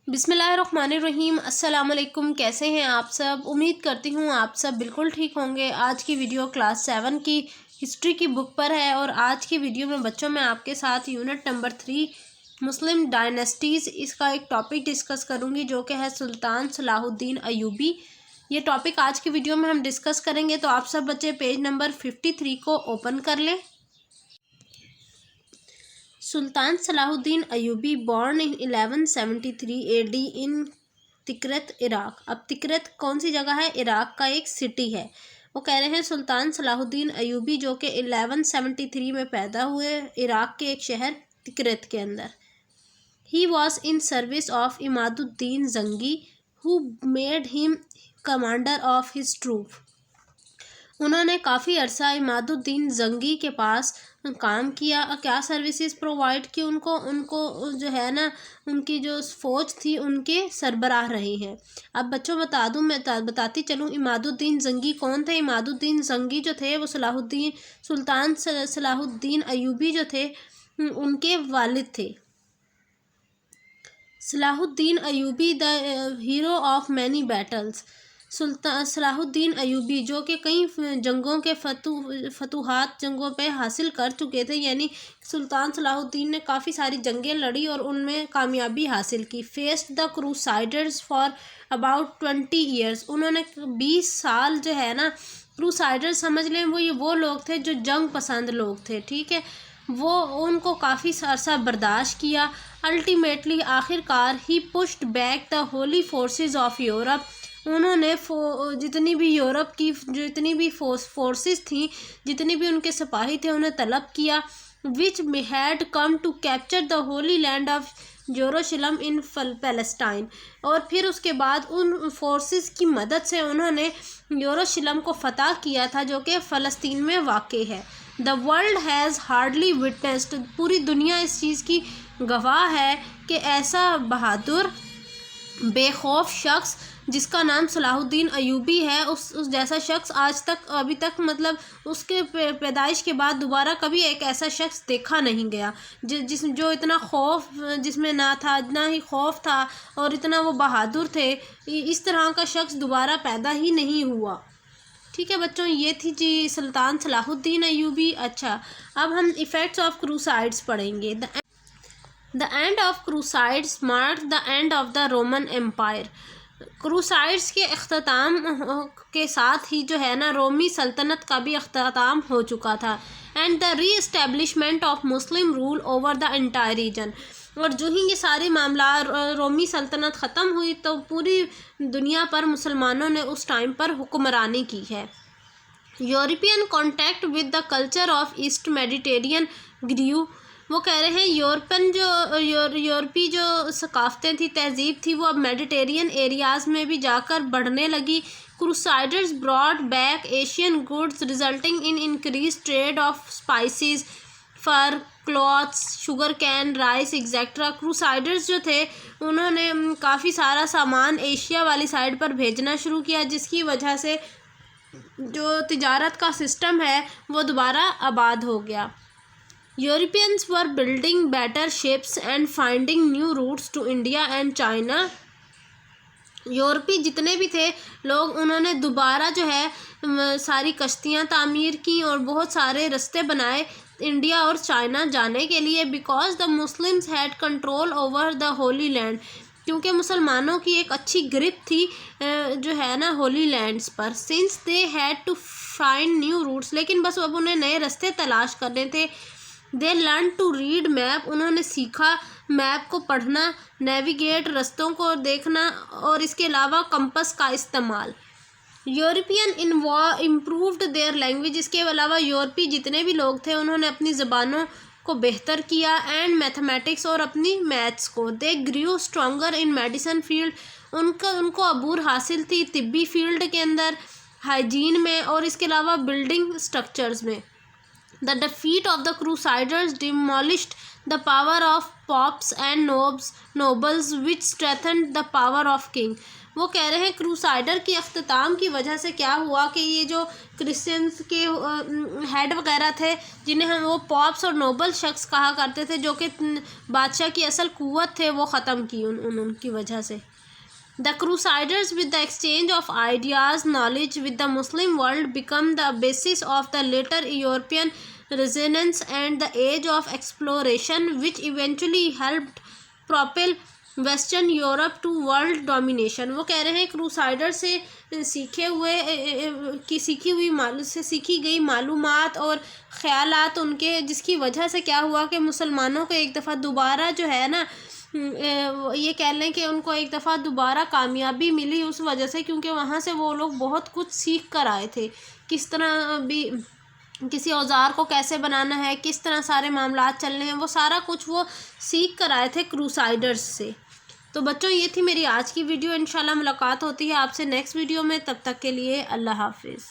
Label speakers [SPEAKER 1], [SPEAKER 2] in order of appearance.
[SPEAKER 1] बिस्मिल्लाहिर्रहमानिर्रहीम। अस्सलाम वालेकुम। कैसे हैं आप सब? उम्मीद करती हूँ आप सब बिल्कुल ठीक होंगे। आज की वीडियो क्लास 7 की हिस्ट्री की बुक पर है और आज की वीडियो में बच्चों मैं आपके साथ यूनिट नंबर 3 मुस्लिम डायनेस्टीज़ इसका एक टॉपिक डिस्कस करूँगी जो कि है सुल्तान सलाहुद्दीन अयूबी। ये टॉपिक आज की वीडियो में हम डिस्कस करेंगे। तो आप सब बच्चे पेज नंबर 53 को ओपन कर लें। Sultan Salahuddin Ayubi born in 1173 AD in Tikrit Iraq. अब तिकरत कौन सी जगह है? इराक का एक सिटी है। वो कह रहे हैं सुल्तान सलाहुद्दीन अयूबी जो कि 1173 में पैदा हुए इराक के एक शहर तिकरत के अंदर। He was in service of Imaduddin Zengi who made him commander of his troop. उन्होंने काफ़ी अरसा इमादुद्दीन जंगी के पास काम किया। क्या सर्विसेज प्रोवाइड की? उनको उनको जो है ना, उनकी जो फ़ौज थी उनके सरबराह रहे हैं। अब बच्चों बता दूं, मैं बताती चलूँ इमादुद्दीन जंगी कौन थे। इमादुद्दीन जंगी जो थे वो सुल्तान सलाहुद्दीन अयूबी जो थे उनके वालिद थे। Salahuddin Ayubi the hero of many battles. Sultan Salahuddin Ayubi जो कि कई जंगों के फतूहात जंगों पे हासिल कर चुके थे, यानी सुल्तान सलाहुद्दीन ने काफ़ी सारी जंगें लड़ी और उनमें कामयाबी हासिल की। Faced the crusaders for about 20 years. उन्होंने 20 साल जो है ना, क्रूसाइडर समझ लें वो लोग थे जो जंग पसंद लोग थे, ठीक है। वो उनको काफ़ी अरसा बर्दाश्त किया। अल्टीमेटली आखिरकार ही pushed back the holy forces of Europe. उन्होंने जितनी भी यूरोप की जितनी भी फोर्सेस थी, जितनी भी उनके सिपाही थे, उन्हें तलब किया। Which had come to capture the holy land of Jerusalem in Palestine. और फिर उसके बाद उन फोर्सेस की मदद से उन्होंने यरूशलेम को फतह किया था जो कि फ़लस्तीन में वाक़ है। The world has hardly witnessed. पूरी दुनिया इस चीज़ की गवाह है कि ऐसा बहादुर बेखौफ शख्स जिसका नाम सलाहुद्दीन अयूबी है, उस जैसा शख्स आज तक अभी तक मतलब उसके पैदाइश के बाद दोबारा कभी एक ऐसा शख्स देखा नहीं गया जो इतना खौफ जिसमें ना था, इतना ही खौफ था और इतना वो बहादुर थे। इस तरह का शख्स दोबारा पैदा ही नहीं हुआ। ठीक है बच्चों, ये थी जी सुल्तान सलाहुद्दीन अयूबी। अच्छा, अब हम इफ़ेक्ट्स ऑफ क्रूसाइड्स पढ़ेंगे। The end of crusades mark the end of the Roman Empire. Crusades के अख्ताम के साथ ही जो है ना, रोमी सल्तनत का भी अख्ताम हो चुका था। एंड द री establishment of Muslim rule over the entire reason. और जो ही ये सारे मामला रोमी सल्तनत ख़त्म हुई तो पूरी दुनिया पर मुसलमानों ने उस टाइम पर हुक्मरानी की है। European contact with the culture of east Mediterranean grew. वो कह रहे हैं यूरोपी जो सकाफ़तें थी, तहज़ीब थी, वो अब मेडिटेरियन एरियाज़ में भी जाकर बढ़ने लगी। Crusaders brought back Asian goods resulting in increase trade of spices, fur, clothes, sugar cane, rice et cetera. Crusaders जो थे उन्होंने काफ़ी सारा सामान एशिया वाली साइड पर भेजना शुरू किया, जिसकी वजह से जो तिजारत का सिस्टम है वो दोबारा आबाद हो गया। Europeans were building better ships and finding new routes to India and China. यूरोपी जितने भी थे लोग, उन्होंने दोबारा जो है सारी कश्तियाँ तामीर की और बहुत सारे रास्ते बनाए इंडिया और चाइना जाने के लिए। Because the Muslims had control over the holy land. क्योंकि मुसलमानों की एक अच्छी ग्रिप थी जो है ना होली लैंड्स पर। Since they had to find new routes, लेकिन बस अब उन्हें नए रास्ते तलाश करने थे। They learn to read map. उन्होंने सीखा मैप को पढ़ना, नेविगेट रास्तों को देखना और इसके अलावा कंपस का इस्तेमाल। European improved their language. इसके अलावा यूरोपी जितने भी लोग थे उन्होंने अपनी ज़बानों को बेहतर किया। एंड मैथमेटिक्स और अपनी मैथ्स को। दे ग्रू स्ट्रॉन्गर इन मेडिसिन फील्ड। उनको अबूर हासिल थी तिब्बी फील्ड के अंदर, हाइजीन में और इसके अलावा बिल्डिंग स्ट्रक्चर्स में। The defeat of the Crusaders demolished the power of pops and nobles which strengthen the power of king. वो कह रहे हैं क्रूसाइडर की अख्ताम की वजह से क्या हुआ कि ये जो क्रिश्चियंस के हेड वगैरह थे, जिन्हें हम वो पॉप्स और नोबल शख्स कहा करते थे, जो कि बादशाह की असल कुव्वत थे, वो ख़त्म की उनकी वजह से। The Crusaders, with the exchange of ideas, knowledge with the Muslim world, become the basis of the later European Renaissance and the age of exploration, which eventually helped propel western Europe to world domination. वो कह रहे हैं क्रूसाइडर से सीखी गई मालूमात और ख़यालात उनके, जिसकी वजह से क्या हुआ कि मुसलमानों को एक दफ़ा दोबारा जो है ना, ये कह लें कि उनको एक दफ़ा दोबारा कामयाबी मिली उस वजह से, क्योंकि वहाँ से वो लोग बहुत कुछ सीख कर आए थे। किस तरह भी किसी औज़ार को कैसे बनाना है, किस तरह सारे मामलात चलने हैं, वो सारा कुछ वो सीख कर आए थे क्रूसाइडर्स से। तो बच्चों, ये थी मेरी आज की वीडियो। इंशाल्लाह मुलाकात होती है आपसे नेक्स्ट वीडियो में। तब तक के लिए अल्लाह हाफिज़।